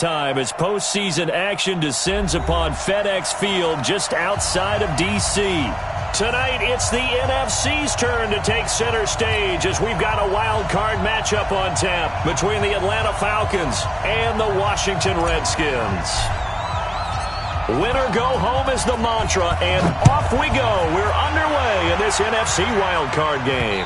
Time as postseason action descends upon FedEx Field just outside of D.C. Tonight, it's the NFC's turn to take center stage as we've got a wild card matchup on tap between the Atlanta Falcons and the Washington Redskins. Winner go home is the mantra, and off we go. We're underway in this NFC wild card game.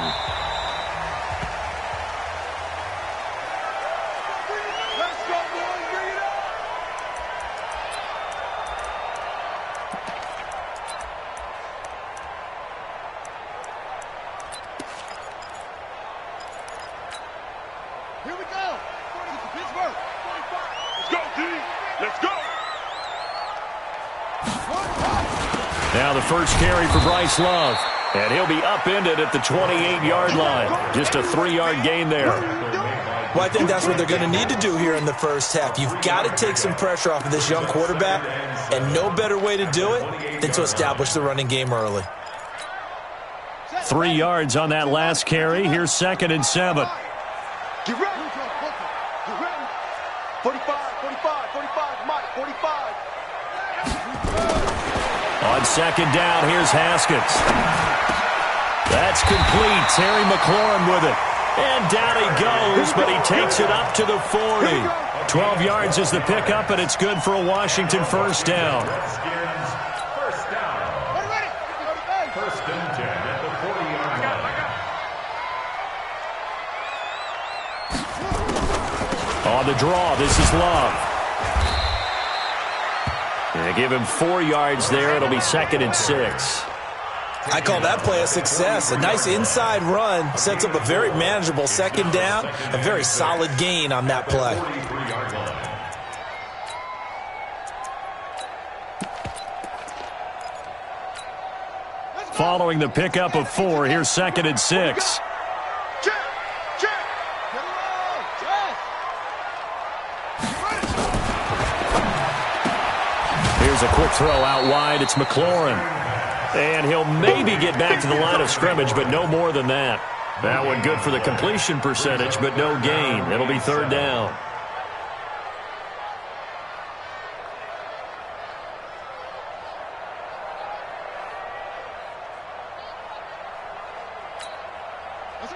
Now the first carry for Bryce Love, and he'll be upended at the 28-yard line. Just a 3-yard gain there. Well, I think that's what they're going to need to do here in the first half. You've got to take some pressure off of this young quarterback, and no better way to do it than to establish the running game early. 3 yards on that last carry. Here's 2nd and 7. Get ready. Get ready. 45, Mike, 45. On 2nd down, here's Haskins. That's complete. Terry McLaurin with it. And down he goes, but he takes it up to the 40. 12 yards is the pickup, and it's good for a Washington first down. First and 10 at the 40-yard line. On the draw, this is Love. And they give him 4 yards there. It'll be 2nd and 6. I call that play a success. A nice inside run sets up a very manageable 2nd down. A very solid gain on that play. Following the pickup of 4, here's 2nd and 6. Here's a quick throw out wide. It's McLaurin. And he'll maybe get back to the line of scrimmage, but no more than that. That one good for the completion percentage, but no gain. It'll be 3rd down.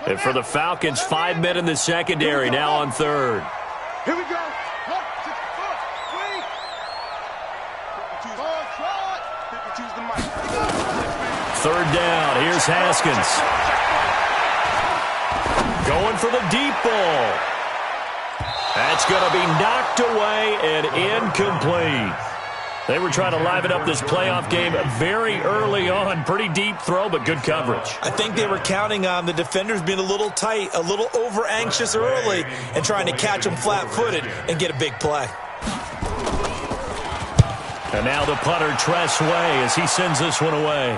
And for the Falcons, 5 men in the secondary, now on 3rd. Here we go. 3rd down. Here's Haskins. Going for the deep ball. That's going to be knocked away and incomplete. They were trying to liven up this playoff game very early on. Pretty deep throw, but good coverage. I think they were counting on the defenders being a little tight, a little over-anxious early, and trying to catch them flat-footed and get a big play. And now the punter, Tress Way, as he sends this one away.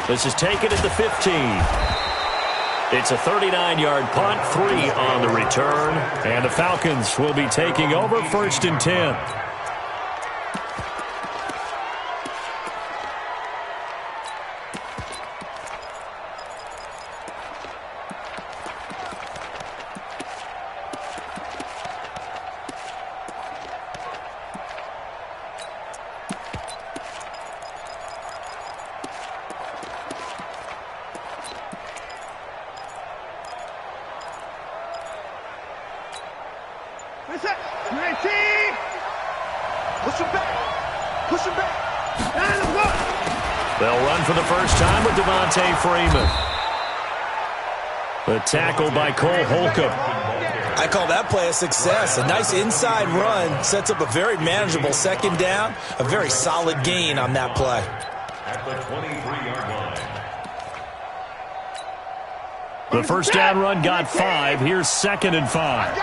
This is taken at the 15. It's a 39-yard punt, 3 on the return. And the Falcons will be taking over 1st and 10. They'll run for the first time with Devontae Freeman. The tackle by Cole Holcomb. I call that play a success. A nice inside run sets up a very manageable 2nd down. A very solid gain on that play. At the 23-yard line. The first down run got 5. Here's 2nd and 5.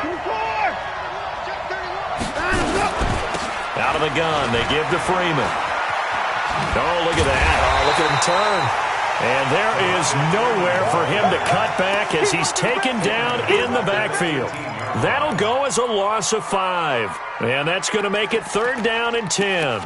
Out of the gun, they give to Freeman. Oh, look at that. Oh, look at him turn. And there is nowhere for him to cut back as he's taken down in the backfield. That'll go as a loss of 5. And that's going to make it 3rd down and 10.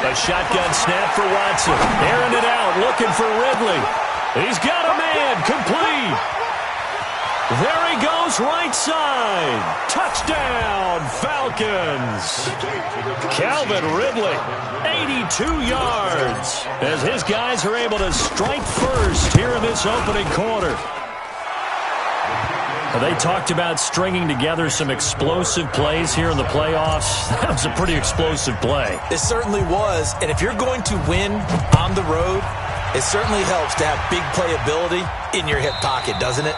A shotgun snap for Watson. Airing it out, looking for Ridley. He's got a man, complete. There he goes, right side. Touchdown, Falcons. Calvin Ridley, 82 yards, as his guys are able to strike first here in this opening quarter. They talked about stringing together some explosive plays here in the playoffs. That was a pretty explosive play. It certainly was, and if you're going to win on the road, it certainly helps to have big playability in your hip pocket, doesn't it?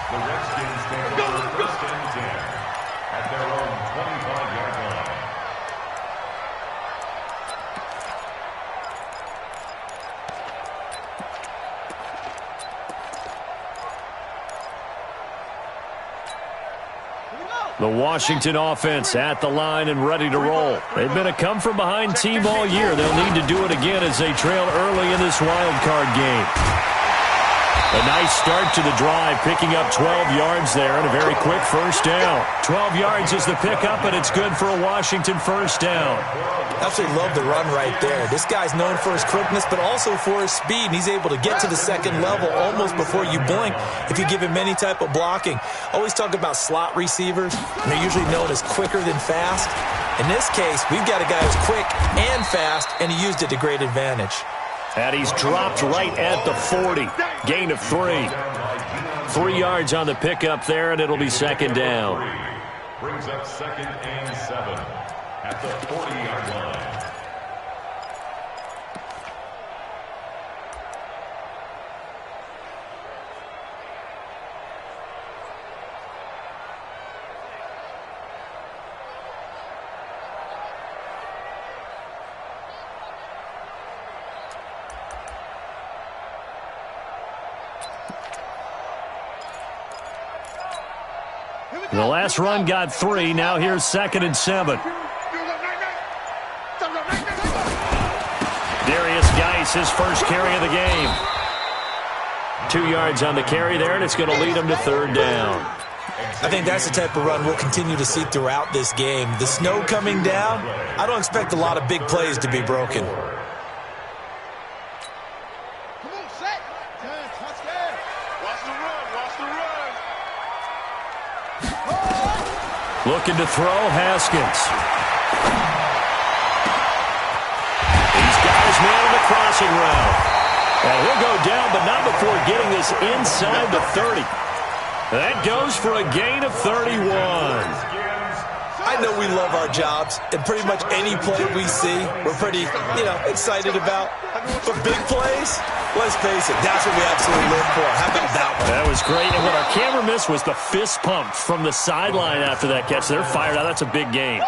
The Redskins take over first and 10 at their own 25-yard line. The Washington offense at the line and ready to roll. They've been a come-from-behind team all year. They'll need to do it again as they trail early in this wild card game. A nice start to the drive, picking up 12 yards there and a very quick first down. 12 yards is the pickup, and it's good for a Washington first down. Absolutely love the run right there. This guy's known for his quickness, but also for his speed. And he's able to get to the second level almost before you blink if you give him any type of blocking. Always talk about slot receivers, and they're usually known as quicker than fast. In this case, we've got a guy who's quick and fast, and he used it to great advantage. And he's dropped right at the 40. Gain of 3. 3 yards on the pickup there, and it'll be second down. Brings up second and 7 at the 40-yard line. The last run got 3. Now here's second and 7. Darius Geis, his first carry of the game. 2 yards on the carry there, and it's going to lead him to third down. I think that's the type of run we'll continue to see throughout this game. The snow coming down, I don't expect a lot of big plays to be broken. Looking to throw, Haskins. He's got his man on the crossing route. And he'll go down, but not before getting this inside the 30. That goes for a gain of 31. I know we love our jobs, and pretty much any play we see, we're pretty, excited about. But big plays, let's face it, that's what we absolutely live for. How about that one? That was great, and what our camera missed was the fist pump from the sideline after that catch. They're fired out. That's a big game.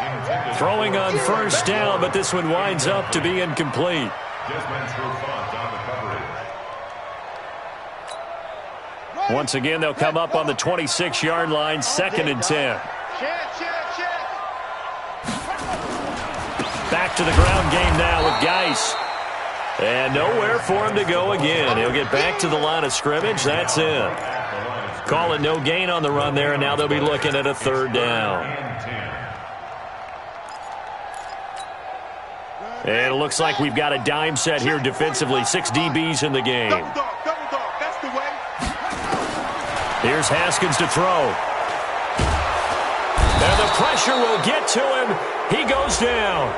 Throwing on first down, but this one winds up to be incomplete. Once again, they'll come up on the 26-yard line, second and 10. Back to the ground game now with Geis. And nowhere for him to go again. He'll get back to the line of scrimmage. That's it. Calling no gain on the run there, and now they'll be looking at a third down. And it looks like we've got a dime set here defensively. 6 DBs in the game. Here's Haskins to throw. And the pressure will get to him. He goes down.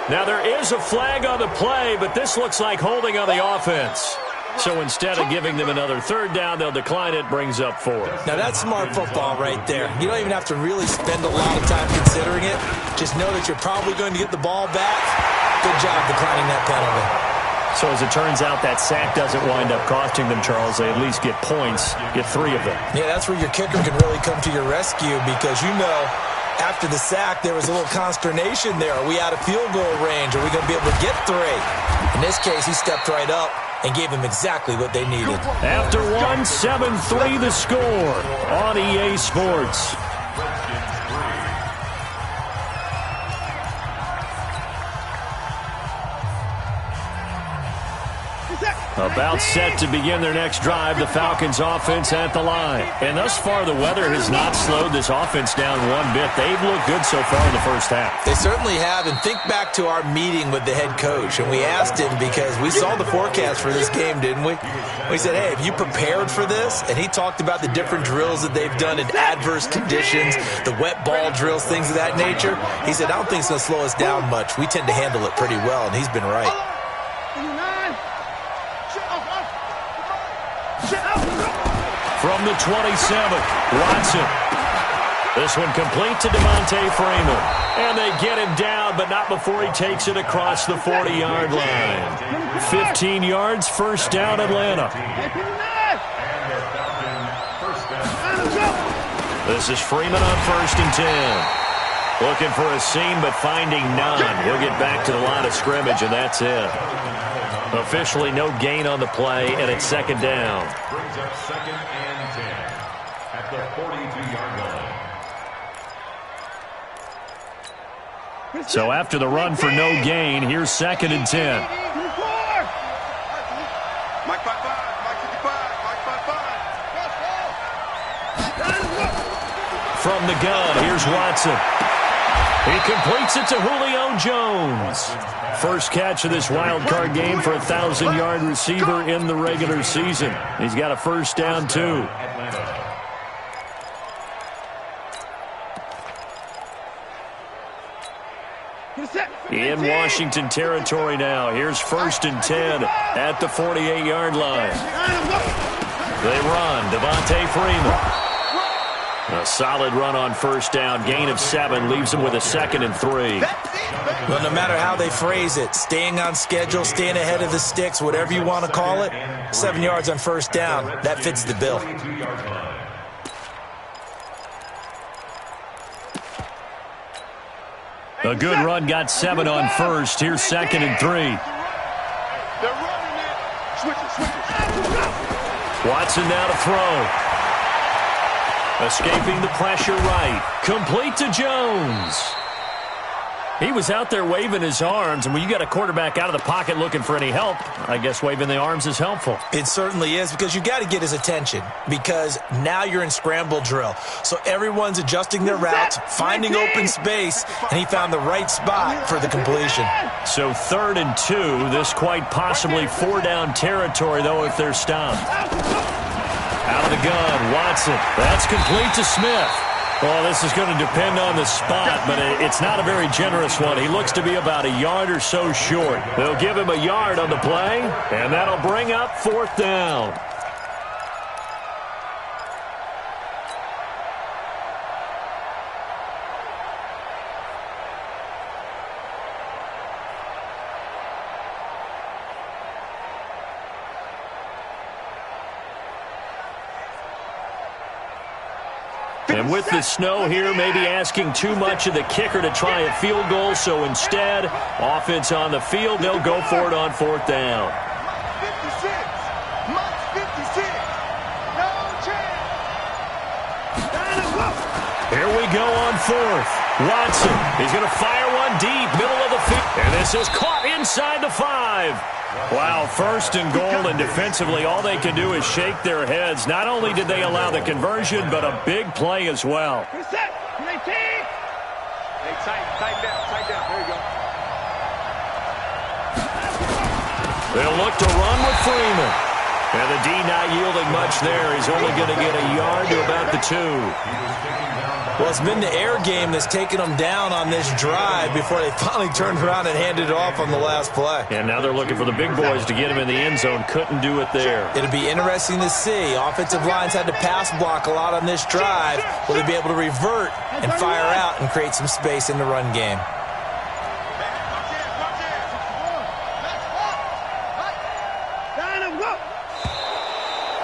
Now there is a flag on the play, but this looks like holding on the offense. So instead of giving them another third down, they'll decline it, brings up 4. Now that's smart football right there. You don't even have to really spend a lot of time considering it. Just know that you're probably going to get the ball back. Good job declining that penalty. So as it turns out, that sack doesn't wind up costing them, Charles. They at least get points, get 3 of them. Yeah, that's where your kicker can really come to your rescue because after the sack, there was a little consternation there. Are we out of field goal range? Are we going to be able to get 3? In this case, he stepped right up and gave them exactly what they needed. After 1, 7-3 the score on EA Sports. About set to begin their next drive, the Falcons offense at the line. And thus far, the weather has not slowed this offense down one bit. They've looked good so far in the first half. They certainly have. And think back to our meeting with the head coach. And we asked him, because we saw the forecast for this game, didn't we? We said, hey, have you prepared for this? And he talked about the different drills that they've done in adverse conditions, the wet ball drills, things of that nature. He said, I don't think it's going to slow us down much. We tend to handle it pretty well, and he's been right. From the 27, Watson. This one complete to Devontae Freeman. And they get him down, but not before he takes it across the 40-yard line. 15 yards, first down, Atlanta. This is Freeman on 1st and 10. Looking for a seam, but finding none. We'll get back to the line of scrimmage, and that's it. Officially no gain on the play, and it's 2nd down. Brings up 2nd and 10 at the 42-yard line. So after the run for no gain, here's 2nd and 10. Mike 55, Mike 55, Mike 55. From the gun, here's Watson. He completes it to Julio Jones. First catch of this wild card game for a 1,000-yard receiver in the regular season. He's got a first down, too. In Washington territory now. Here's 1st and 10 at the 48-yard line. They run. Devontae Freeman. A solid run on first down. Gain of 7 leaves them with a 2nd and 3. Well, no matter how they phrase it, staying on schedule, staying ahead of the sticks, whatever you want to call it, 7 yards on first down, that fits the bill. A good run, got 7 on first. Here's 2nd and 3. They're running it. Switch it. Watson now to throw. Escaping the pressure right. Complete to Jones. He was out there waving his arms, and when you got a quarterback out of the pocket looking for any help, I guess waving the arms is helpful. It certainly is, because you got to get his attention, because now you're in scramble drill. So everyone's adjusting their routes, finding open space, and he found the right spot for the completion. So 3rd and 2, this quite possibly 4-down territory, though, if they're stopped. Out of the gun, Watson. That's complete to Smith. Well, this is going to depend on the spot, but it's not a very generous one. He looks to be about a yard or so short. They'll give him a yard on the play, and that'll bring up 4th down. And with the snow here, maybe asking too much of the kicker to try a field goal. So instead, offense on the field, they'll go for it on 4th down. 56. Mike 56. No chance. Here we go on 4th. Watson, he's going to fire one deep, middle of the field. And this is caught inside the 5. Wow, 1st and goal, and defensively all they can do is shake their heads. Not only did they allow the conversion, but a big play as well. Hey, tight down. There you go. They'll look to run with Freeman. And the D not yielding much there. He's only going to get a yard to about the 2. Well, it's been the air game that's taken them down on this drive before they finally turned around and handed it off on the last play. And now they're looking for the big boys to get him in the end zone. Couldn't do it there. It'll be interesting to see. Offensive lines had to pass block a lot on this drive. Will they be able to revert and fire out and create some space in the run game?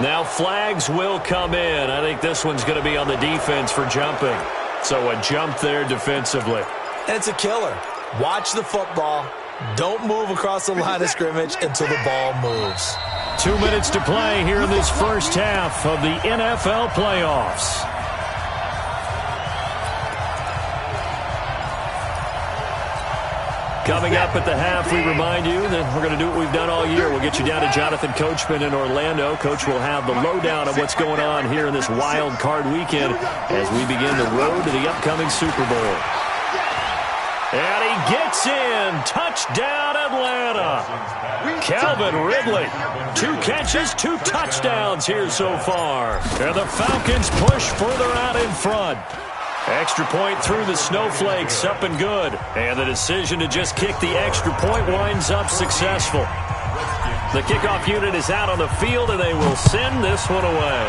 Now flags will come in. I think this one's going to be on the defense for jumping. So a jump there defensively. And it's a killer. Watch the football. Don't move across the line of scrimmage until the ball moves. 2 minutes to play here in this first half of the NFL playoffs. Coming up at the half, we remind you that we're going to do what we've done all year. We'll get you down to Jonathan Coachman in Orlando. Coach will have the lowdown of what's going on here in this wild card weekend as we begin the road to the upcoming Super Bowl. And he gets in. Touchdown, Atlanta. Calvin Ridley. 2 catches, 2 touchdowns here so far. And the Falcons push further out in front. Extra point through the snowflakes, up and good. And the decision to just kick the extra point winds up successful. The kickoff unit is out on the field, and they will send this one away.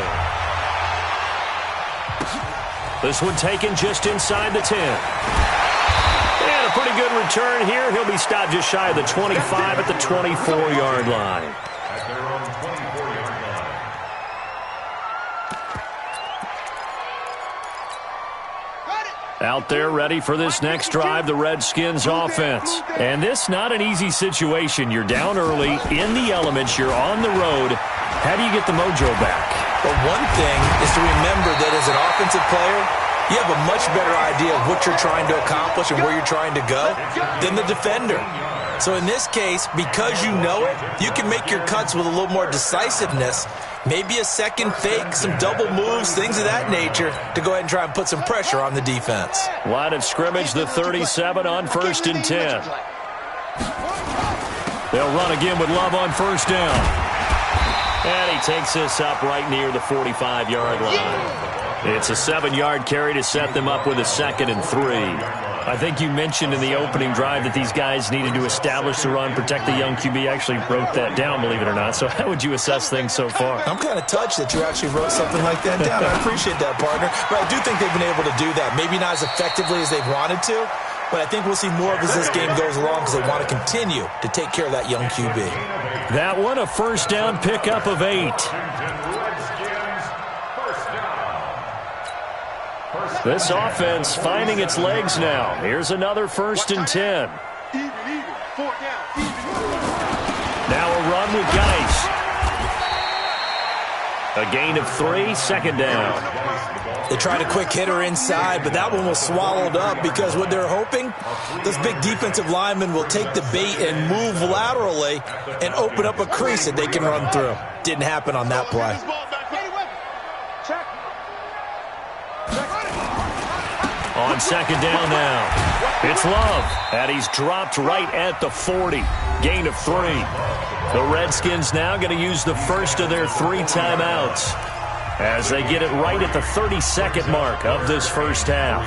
This one taken just inside the 10. And a pretty good return here. He'll be stopped just shy of the 25 at the 24-yard line. Out there ready for this next drive, the Redskins offense. And this not an easy situation. You're down early, in the elements, you're on the road. How do you get the mojo back? Well, one thing is to remember that as an offensive player, you have a much better idea of what you're trying to accomplish and where you're trying to go than the defender. So in this case, because you know it, you can make your cuts with a little more decisiveness. Maybe a second fake, some double moves, things of that nature to go ahead and try and put some pressure on the defense. Line of scrimmage, the 37 on 1st and 10. They'll run again with Love on 1st down. And he takes this up right near the 45-yard line. It's a 7-yard carry to set them up with a 2nd and 3. I think you mentioned in the opening drive that these guys needed to establish the run, protect the young QB. Actually wrote that down, believe it or not. So how would you assess things so far? I'm kind of touched that you actually wrote something like that down. I appreciate that, partner. But I do think they've been able to do that. Maybe not as effectively as they've wanted to, but I think we'll see more of as this game goes along because they want to continue to take care of that young QB. That one, a 1st down pickup of 8. This offense finding its legs now. Here's another 1st and 10. Now a run with Geis. A gain of 3, 2nd down. They tried a quick hitter inside, but that one was swallowed up because what they're hoping, those big defensive linemen will take the bait and move laterally and open up a crease that they can run through. Didn't happen on that play. On 2nd down now. It's Love, and he's dropped right at the 40. Gain of 3. The Redskins now going to use the first of their 3 timeouts as they get it right at the 32nd mark of this first half.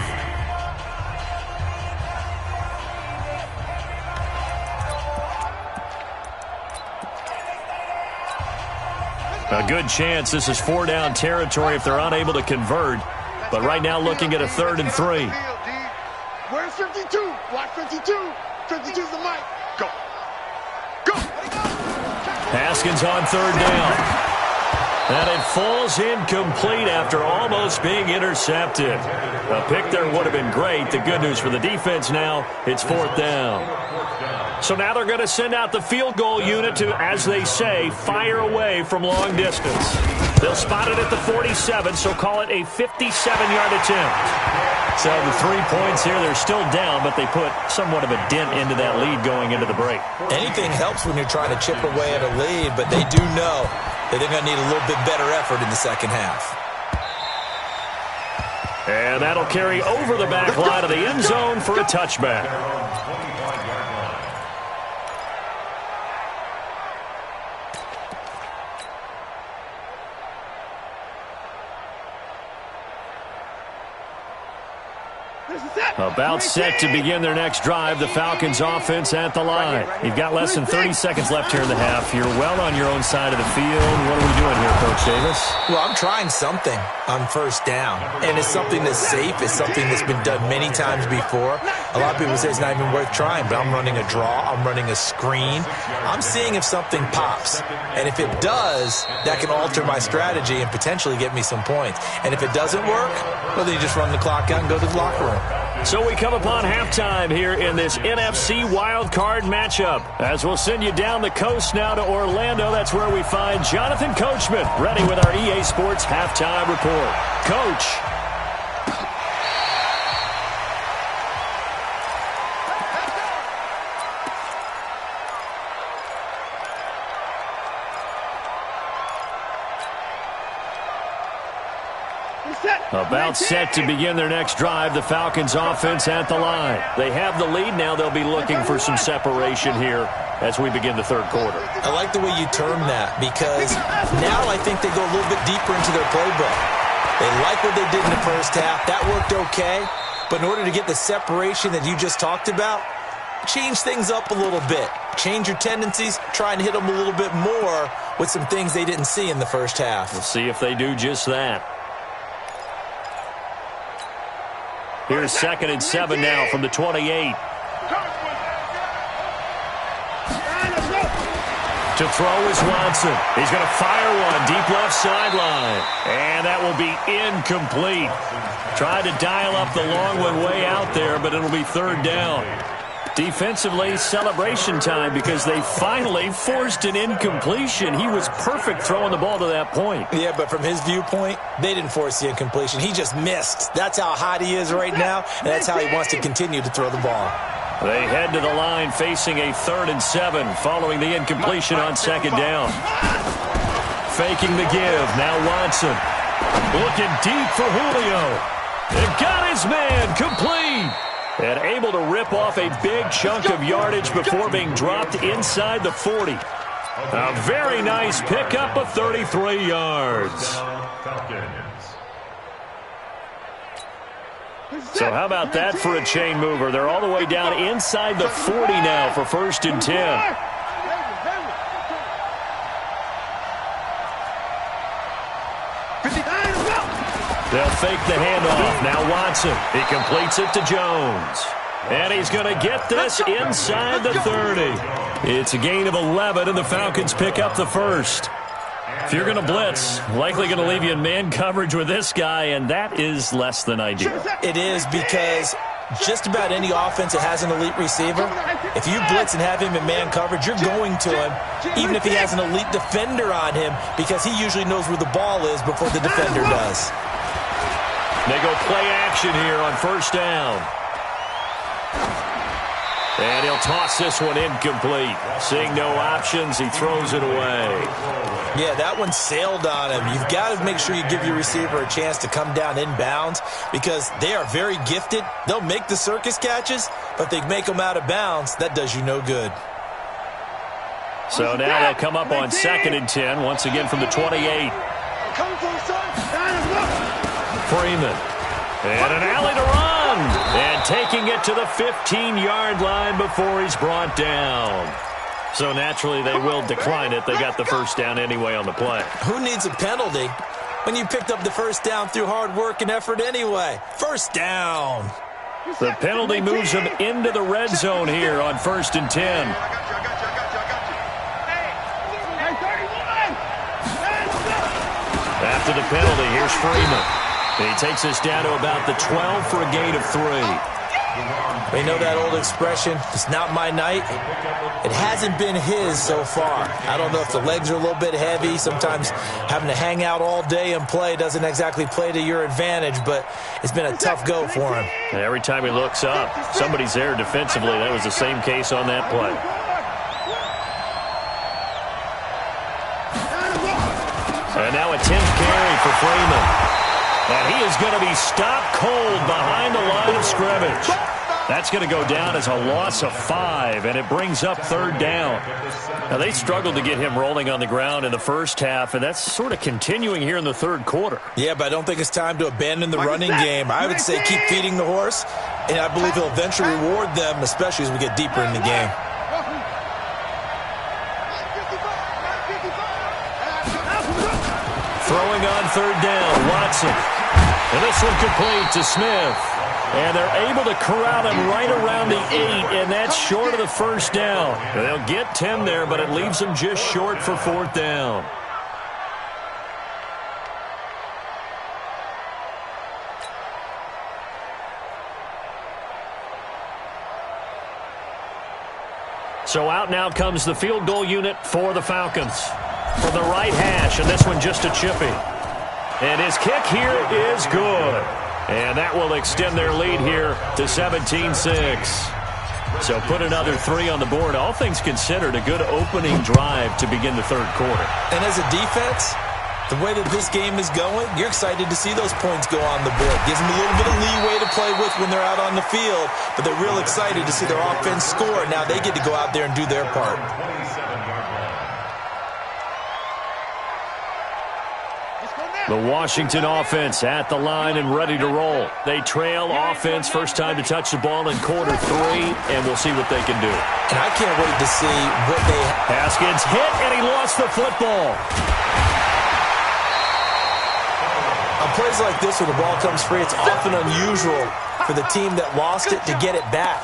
A good chance this is 4-down territory if they're unable to convert. But right now looking at a 3rd and 3. Where's 52? Watch 52. 52's the mic. Go. Go. Haskins on 3rd down. And it falls incomplete after almost being intercepted. A pick there would have been great. The good news for the defense now, it's 4th down. So now they're going to send out the field goal unit to, as they say, fire away from long distance. They'll spot it at the 47, so call it a 57-yard attempt. So the 3 points here, they're still down, but they put somewhat of a dent into that lead going into the break. Anything helps when you're trying to chip away at a lead, but they do know that they're going to need a little bit better effort in the second half. And that'll carry over the back line of the end zone for a touchback. About set to begin their next drive, the Falcons offense at the line. You've got less than 30 seconds left here in the half. You're well on your own side of the field. What are we doing here, Coach Davis? Well, I'm trying something on 1st down, and it's something that's safe. It's something that's been done many times before. A lot of people say it's not even worth trying, but I'm running a draw. I'm running a screen. I'm seeing if something pops, and if it does, that can alter my strategy and potentially get me some points. And if it doesn't work, well, then you just run the clock out and go to the locker room. So we come upon halftime here in this NFC wildcard matchup. As we'll send you down the coast now to Orlando, that's where we find Jonathan Coachman ready with our EA Sports halftime report. Coach. About set to begin their next drive, the Falcons offense at the line. They have the lead now. They'll be looking for some separation here as we begin the third quarter. I like the way you term that because now I think they go a little bit deeper into their playbook. They like what they did in the first half. That worked okay. But in order to get the separation that you just talked about, change things up a little bit. Change your tendencies, try and hit them a little bit more with some things they didn't see in the first half. We'll see if they do just that. Here's 2nd and 7 now from the 28. To throw is Watson. He's going to fire one deep left sideline. And that will be incomplete. Tried to dial up the long one way out there, but it'll be 3rd down. Defensively, celebration time because they finally forced an incompletion. He was perfect throwing the ball to that point. Yeah, but from his viewpoint, they didn't force the incompletion. He just missed. That's how hot he is right now, and that's how he wants to continue to throw the ball. They head to the line facing a 3rd and 7 following the incompletion on 2nd down. Faking the give. Now Watson. Looking deep for Julio. They've got his man complete. And able to rip off a big chunk of yardage before being dropped inside the 40. A very nice pickup of 33 yards. So how about that for a chain mover? They're all the way down inside the 40 now for 1st and 10. They'll fake the handoff. Now Watson. He completes it to Jones. And he's going to get this inside the 30. It's a gain of 11, and the Falcons pick up the first. If you're going to blitz, likely going to leave you in man coverage with this guy, and that is less than ideal. It is because just about any offense that has an elite receiver, if you blitz and have him in man coverage, you're going to him, even if he has an elite defender on him, because he usually knows where the ball is before the defender does. They go play action here on 1st down. And he'll toss this one incomplete. Seeing no options, he throws it away. Yeah, that one sailed on him. You've got to make sure you give your receiver a chance to come down inbounds because they are very gifted. They'll make the circus catches, but they make them out of bounds. That does you no good. So now they'll come up on 2nd and 10, once again from the 28. Freeman. And an alley to run. And taking it to the 15-yard line before he's brought down. So naturally they will decline it. They got the 1st down anyway on the play. Who needs a penalty when you picked up the 1st down through hard work and effort anyway? 1st down. The penalty moves him into the red zone here on 1st and 10. After the penalty, here's Freeman. He takes us down to about the 12 for a gain of 3. We know that old expression, it's not my night. It hasn't been his so far. I don't know if the legs are a little bit heavy. Sometimes having to hang out all day and play doesn't exactly play to your advantage, but it's been a tough go for him. Every time he looks up, somebody's there defensively. That was the same case on that play. And now a 10th carry for Freeman. And he is going to be stopped cold behind the line of scrimmage. That's going to go down as a loss of 5, and it brings up 3rd down. Now, they struggled to get him rolling on the ground in the first half, and that's sort of continuing here in the 3rd quarter. Yeah, but I don't think it's time to abandon the running game. I would say keep feeding the horse, and I believe he'll eventually reward them, especially as we get deeper in the game. Throwing on 3rd down, Watson. And this one complete to Smith. And they're able to corral him right around the 8, and that's short of the 1st down. They'll get 10 there, but it leaves them just short for 4th down. So out now comes the field goal unit for the Falcons. From the right hash, and this one just a chippy. And his kick here is good. And that will extend their lead here to 17-6. So put another 3 on the board. All things considered, a good opening drive to begin the 3rd quarter. And as a defense, The way that this game is going, you're excited to see those points go on the board. Gives them a little bit of leeway to play with when they're out on the field, but they're real excited to see their offense score. Now they get to go out there and do their part. The Washington offense at the line and ready to roll. They trail offense, first time to touch the ball in quarter 3, and we'll see what they can do. And I can't wait to see what they... Haskins hit, and he lost the football. On plays like this where the ball comes free, it's often unusual for the team that lost it to get it back.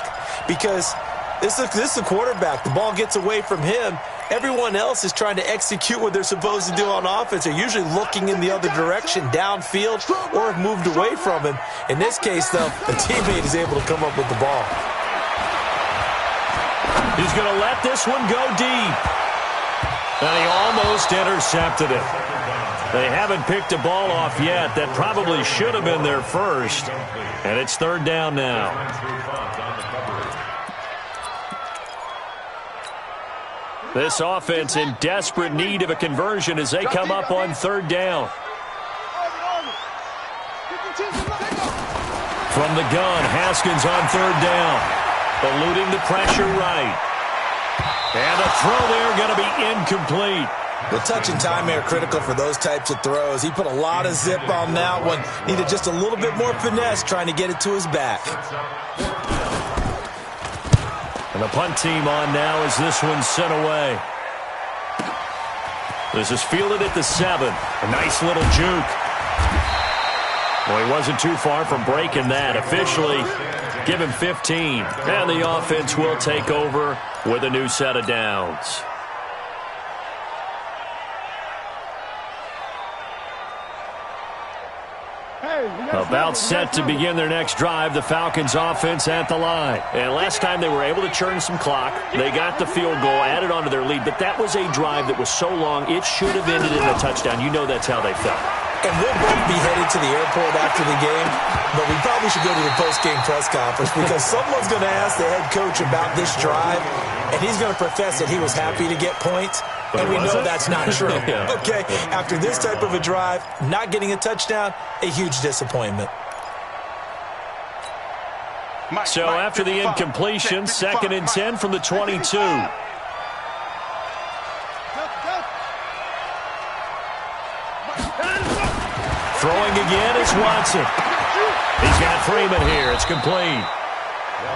Because this is the quarterback. The ball gets away from him. Everyone else is trying to execute what they're supposed to do on offense. They're usually looking in the other direction, downfield, or have moved away from him. In this case, though, the teammate is able to come up with the ball. He's going to let this one go deep. And he almost intercepted it. They haven't picked a ball off yet. That probably should have been their first. And it's third down now. This offense in desperate need of a conversion as they come up on third down. From the gun, Haskins on third down. Eluding the pressure right. And the throw there going to be incomplete. The touch and time are critical for those types of throws. He put a lot of zip on that one. Needed just a little bit more finesse trying to get it to his back. And the punt team on now as this one's sent away. This is fielded at the 7. A nice little juke. Well, he wasn't too far from breaking that. Officially, give him 15. And the offense will take over with a new set of downs. About set to begin their next drive, the Falcons offense at the line. And last time they were able to churn some clock. They got the field goal, added onto their lead, but that was a drive that was so long, it should have ended in a touchdown. You know that's how they felt. And we'll both be headed to the airport after the game, but we probably should go to the post-game press conference because someone's going to ask the head coach about this drive, and he's going to profess that he was happy to get points. And we know that's not true. Yeah. Okay, after this type of a drive, not getting a touchdown, a huge disappointment. So after the incompletion, 2nd and 10 from the 22. Throwing again is Watson. He's got Freeman here. It's complete.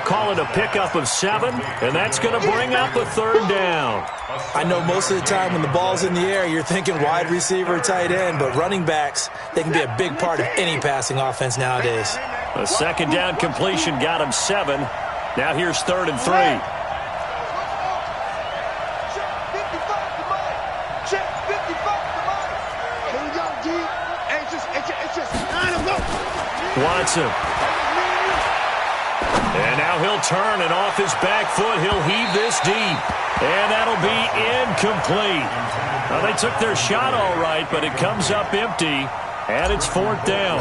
Call it a pickup of 7, and that's going to bring up a third down. I know most of the time when the ball's in the air, you're thinking wide receiver, tight end, but running backs, they can be a big part of any passing offense nowadays. A 2nd down completion got him 7. Now here's 3rd and 3. Watson. And now he'll turn, and off his back foot, he'll heave this deep. And that'll be incomplete. Well, they took their shot all right, but it comes up empty, and it's 4th down.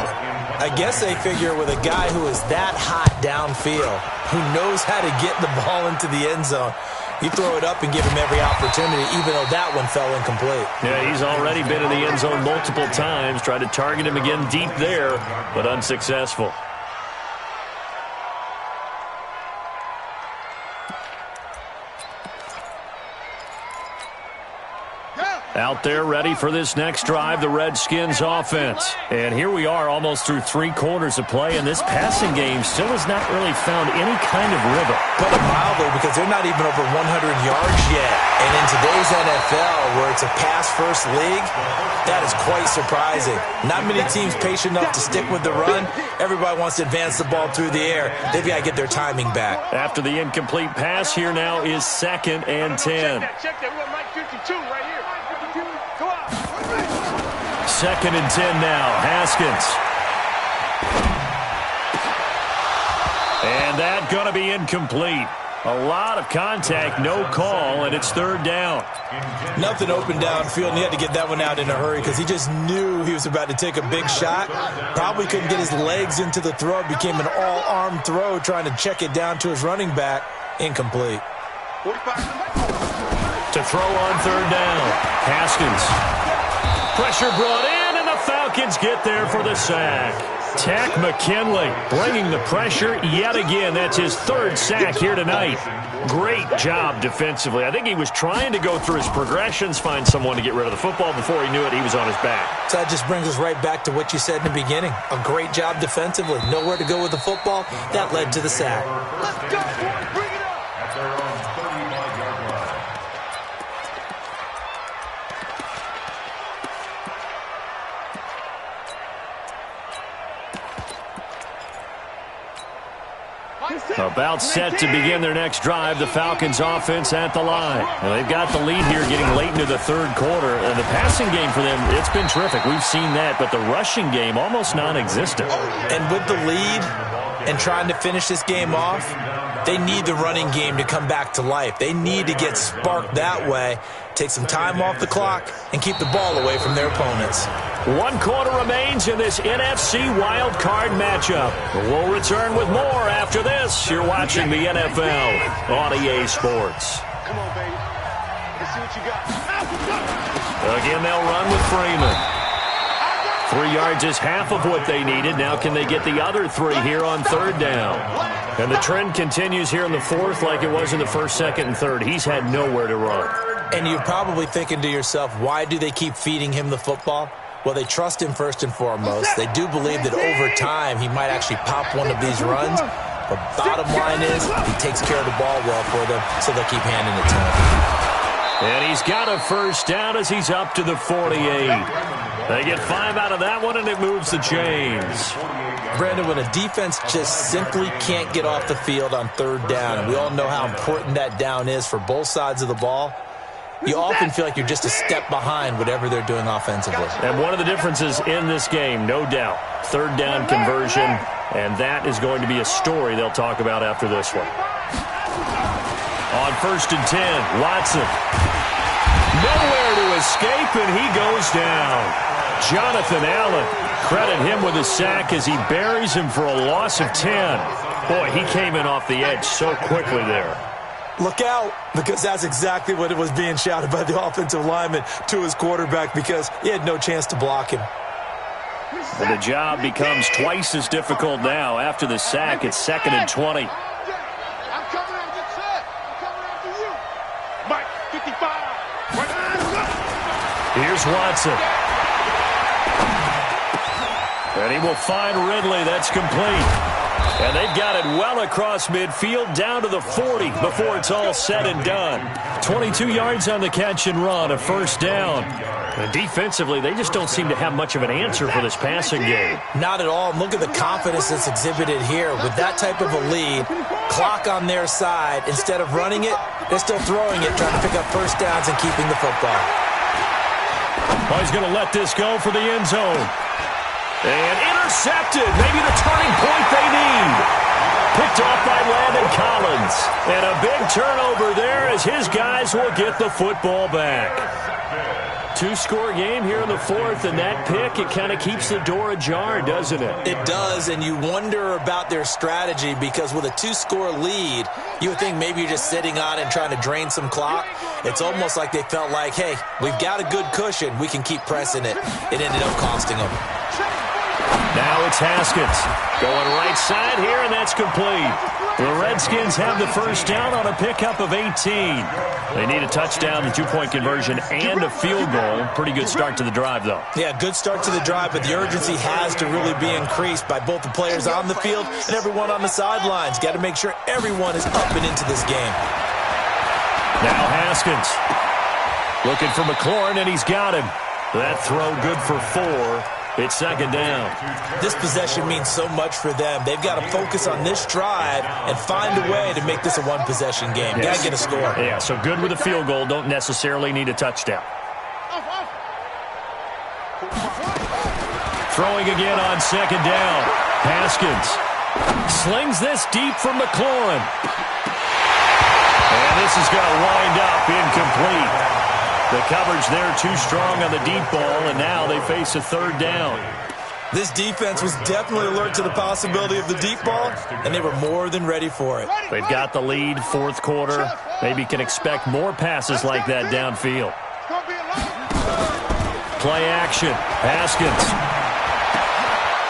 I guess they figure with a guy who is that hot downfield, who knows how to get the ball into the end zone, you throw it up and give him every opportunity, even though that one fell incomplete. Yeah, he's already been in the end zone multiple times, tried to target him again deep there, but unsuccessful. Out there ready for this next drive, the Redskins offense. And here we are almost through 3 quarters of play, and this passing game still has not really found any kind of rhythm. Put it mildly, because they're not even over 100 yards yet. And in today's NFL, where it's a pass-first league, that is quite surprising. Not many teams patient enough to stick with the run. Everybody wants to advance the ball through the air. They've got to get their timing back. After the incomplete pass, here now is 2nd and 10. Check that. We got Mike 52 right here. 52. Go out. 2nd and 10 now. Haskins. And that going to be incomplete. A lot of contact, no call, and it's 3rd down. Nothing open downfield, and he had to get that one out in a hurry because he just knew he was about to take a big shot. Probably couldn't get his legs into the throw. It became an all-arm throw trying to check it down to his running back. Incomplete. To throw on 3rd down, Haskins. Pressure brought in, and the Falcons get there for the sack. Tack McKinley bringing the pressure yet again. That's his third sack here tonight. Great job defensively. I think he was trying to go through his progressions, find someone to get rid of the football. Before he knew it, he was on his back. So that just brings us right back to what you said in the beginning. A great job defensively. Nowhere to go with the football. That led to the sack. Let's go, boys. Bring it up. At their own 35-yard line. About set to begin their next drive, the Falcons offense at the line. And they've got the lead here getting late into the third quarter. And the passing game for them, it's been terrific. We've seen that, but the rushing game almost non-existent. And with the lead and trying to finish this game off, they need the running game to come back to life. They need to get sparked that way, take some time off the clock, and keep the ball away from their opponents. 1 quarter remains in this NFC wild card matchup. We'll return with more after this. You're watching the NFL on EA Sports. Come on, baby. Let's see what you got. Again, they'll run with Freeman. 3 yards is half of what they needed. Now can they get the other 3 here on third down? And the trend continues here in the fourth like it was in the first, second, and third. He's had nowhere to run. And you're probably thinking to yourself, why do they keep feeding him the football? Well, they trust him first and foremost. They do believe that over time he might actually pop one of these runs. But bottom line is he takes care of the ball well for them, so they'll keep handing it to him. And he's got a first down as he's up to the 48. They get 5 out of that one, and it moves the chains. Brandon, when a defense just simply can't get off the field on third down, and we all know how important that down is for both sides of the ball, you often feel like you're just a step behind whatever they're doing offensively. And one of the differences in this game, no doubt, third down conversion, and that is going to be a story they'll talk about after this one. On 1st and 10, Watson. Nowhere to escape, and he goes down. Jonathan Allen, credit him with a sack as he buries him for a loss of 10. Boy, he came in off the edge so quickly there. Look out, because that's exactly what it was being shouted by the offensive lineman to his quarterback, because he had no chance to block him. And the job becomes twice as difficult now. After the sack, it's 2nd and 20. I'm coming out, get set. I'm coming after you. Mike, 55. Here's Watson. And he will find Ridley. That's complete. And they've got it well across midfield down to the 40 before it's all said and done. 22 yards on the catch and run, a first down. And defensively, they just don't seem to have much of an answer for this passing game. Not at all. Look at the confidence that's exhibited here. With that type of a lead, clock on their side, instead of running it, they're still throwing it, trying to pick up first downs and keeping the football. Oh, he's going to let this go for the end zone. And intercepted. Maybe the turning point they need. Picked off by Landon Collins. And a big turnover there as his guys will get the football back. 2-score game here in the fourth, and that pick, it kind of keeps the door ajar, doesn't it? It does, and you wonder about their strategy, because with a 2-score lead, you would think maybe you're just sitting on it and trying to drain some clock. It's almost like they felt like, hey, we've got a good cushion. We can keep pressing it. It ended up costing them. Now it's Haskins going right side here, and that's complete. The Redskins have the first down on a pickup of 18. They need a touchdown, a 2-point conversion, and a field goal. Pretty good start to the drive, though. Yeah, good start to the drive, but the urgency has to really be increased by both the players on the field and everyone on the sidelines. Got to make sure everyone is up and into this game. Now Haskins looking for McLaurin, and he's got him. That throw good for 4. It's second down. This possession means so much for them. They've got to focus on this drive and find a way to make this a one-possession game. Got to get a score. Yeah, so good with a field goal. Don't necessarily need a touchdown. Throwing again on second down. Haskins slings this deep for McLaurin. And this is going to wind up incomplete. The coverage there too strong on the deep ball, and now they face a third down. This defense was definitely alert to the possibility of the deep ball, and they were more than ready for it. They've got the lead, fourth quarter. Maybe can expect more passes like that downfield. Play action. Haskins.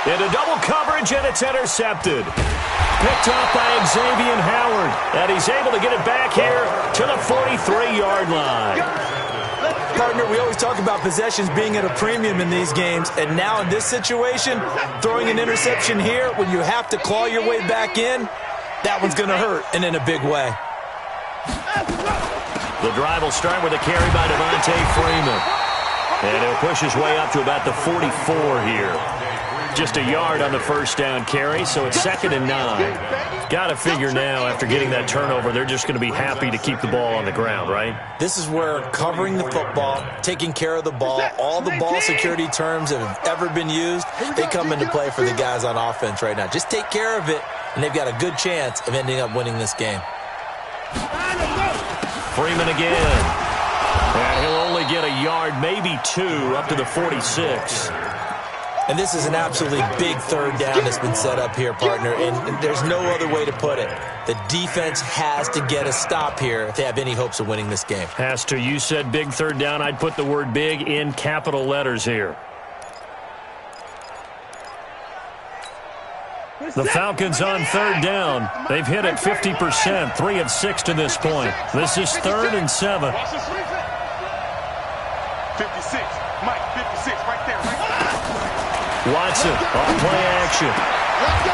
Into double coverage, and it's intercepted. Picked off by Xavier Howard. And he's able to get it back here to the 43-yard line. Partner, we always talk about possessions being at a premium in these games, and now in this situation, throwing an interception here when you have to claw your way back in, that one's going to hurt, and in a big way. The drive will start with a carry by Devontae Freeman. And he'll push his way up to about the 44 here. Just a yard on the first down carry, so it's 2nd and 9. Got to figure now, after getting that turnover, they're just going to be happy to keep the ball on the ground, right? This is where covering the football, taking care of the ball, all the ball security terms that have ever been used, they come into play for the guys on offense right now. Just take care of it, and they've got a good chance of ending up winning this game. Freeman again. And he'll only get a yard, maybe 2, up to the 46. And this is an absolutely big third down that's been set up here, partner, and there's no other way to put it. The defense has to get a stop here if they have any hopes of winning this game. Has to. You said big third down. I'd put the word big in capital letters here. The Falcons on third down. They've hit it 50%, 3 of 6 to this point. This is 3rd and 7. 56. Mike, 56, right there. Watson on play action.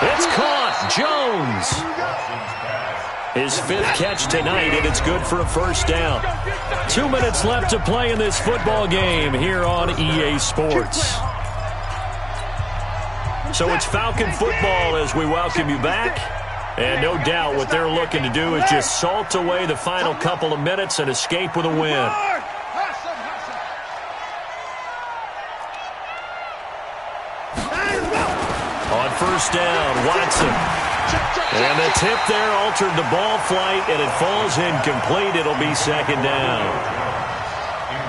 It's caught. Jones. His 5th catch tonight, and it's good for a first down. 2 minutes left to play in this football game here on EA Sports. So it's Falcon football as we welcome you back. And no doubt what they're looking to do is just salt away the final couple of minutes and escape with a win. On first down, Watson. And the tip there altered the ball flight, and it falls incomplete. It'll be 2nd down.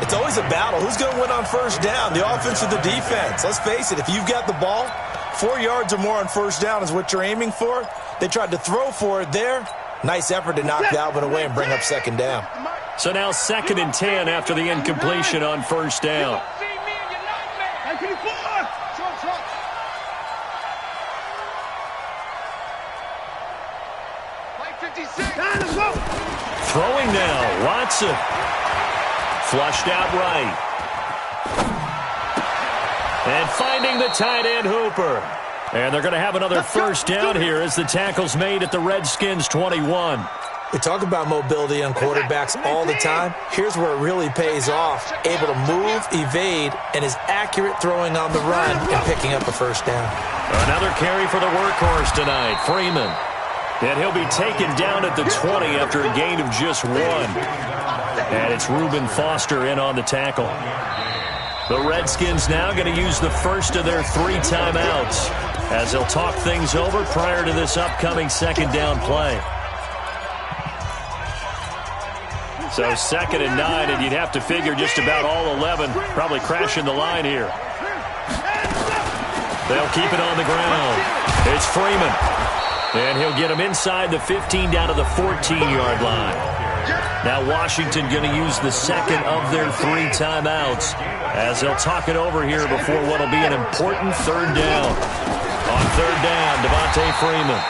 It's always a battle. Who's going to win on first down, the offense or the defense? Let's face it, if you've got the ball, 4 yards or more on first down is what you're aiming for. They tried to throw for it there. Nice effort to knock that one away and bring up 2nd down. So now 2nd and 10 after the incompletion on first down. Throwing now, Watson. Flushed out right. And finding the tight end, Hooper. And they're going to have another first down here as the tackle's made at the Redskins' 21. We talk about mobility on quarterbacks all the time. Here's where it really pays off. Able to move, evade, and is accurate throwing on the run and picking up a first down. Another carry for the workhorse tonight, Freeman. And he'll be taken down at the 20 after a gain of just 1. And it's Reuben Foster in on the tackle. The Redskins now going to use the first of their 3 timeouts as they'll talk things over prior to this upcoming 2nd down play. So 2nd and 9, and you'd have to figure just about all 11 probably crashing the line here. They'll keep it on the ground. It's Freeman. And he'll get him inside the 15 down to the 14-yard line. Now Washington going to use the 2nd of their 3 timeouts as they'll talk it over here before what will be an important 3rd down. On 3rd down, Devontae Freeman.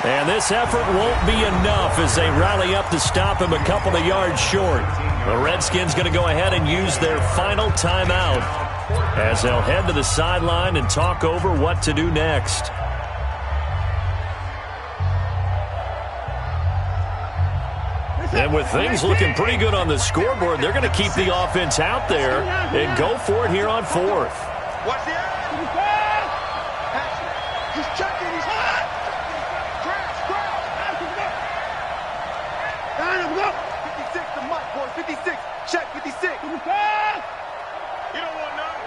And this effort won't be enough as they rally up to stop him a couple of yards short. The Redskins going to go ahead and use their final timeout as they'll head to the sideline and talk over what to do next. And with things looking pretty good on the scoreboard, they're going to keep the offense out there and go for it here on 4th. Watch the eye. He's checking. He's hot. Crash. 56 to Mike, boy. 56. Check 56. You don't want none.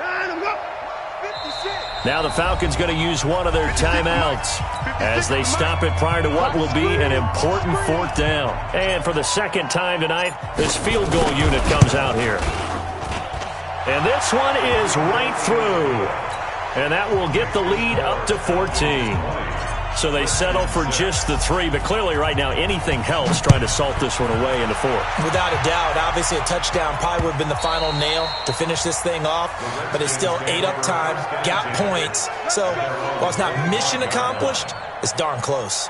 56. Now the Falcons going to use one of their timeouts as they stop it prior to what will be an important 4th down. And for the 2nd time tonight, this field goal unit comes out here. And this one is right through. And that will get the lead up to 14. So they settle for just the 3, but clearly right now anything helps trying to salt this one away in the 4th. Without a doubt, obviously a touchdown probably would have been the final nail to finish this thing off, but it's still ate up time, got points. So while it's not mission accomplished, it's darn close.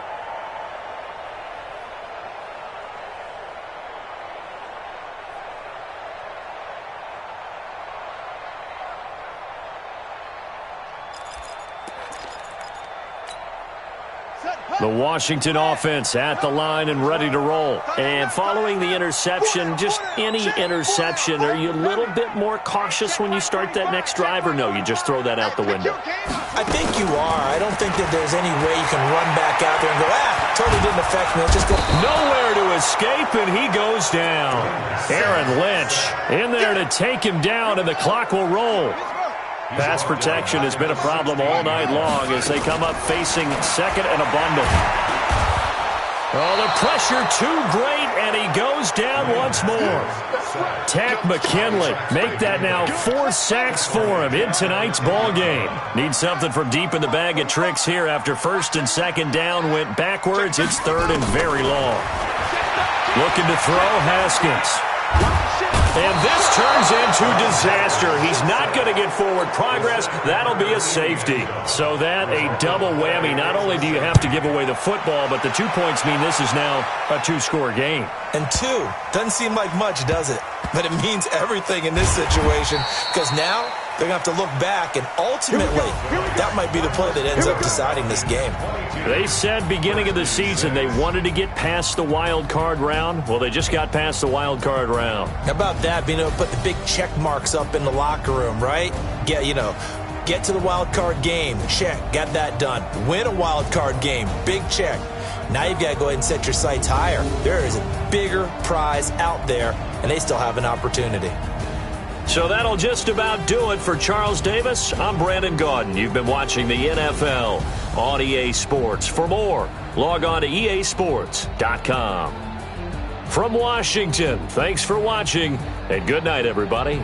The Washington offense at the line and ready to roll. And following the interception, just any interception, are you a little bit more cautious when you start that next drive, or no, you just throw that out the window? I think you are. I don't think that there's any way you can run back out there and go, totally didn't affect me. Let's just go. Nowhere to escape, and he goes down. Aaron Lynch in there to take him down, and the clock will roll. Pass protection has been a problem all night long as they come up facing second and a bundle. Oh, the pressure too great, and he goes down once more. Tack McKinley make that now 4 sacks for him in tonight's ball game. Need something from deep in the bag of tricks here after first and second down went backwards. It's third and very long. Looking to throw Haskins. And this turns into disaster. He's not going to get forward progress. That'll be a safety. So that a double whammy. Not only do you have to give away the football, but the 2 points mean this is now a 2-score game. And 2 doesn't seem like much, does it? But it means everything in this situation because now they're going to have to look back, and ultimately that might be the play that ends up deciding this game. They said beginning of the season they wanted to get past the wild card round. Well, they just got past the wild card round. How about that, being able to put the big check marks up in the locker room, right? Get to the wild card game, check, got that done. Win a wild card game, big check. Now you've got to go ahead and set your sights higher. There is a bigger prize out there, and they still have an opportunity. So that'll just about do it for Charles Davis. I'm Brandon Gaudin. You've been watching the NFL on EA Sports. For more, log on to easports.com. From Washington, thanks for watching, and good night, everybody.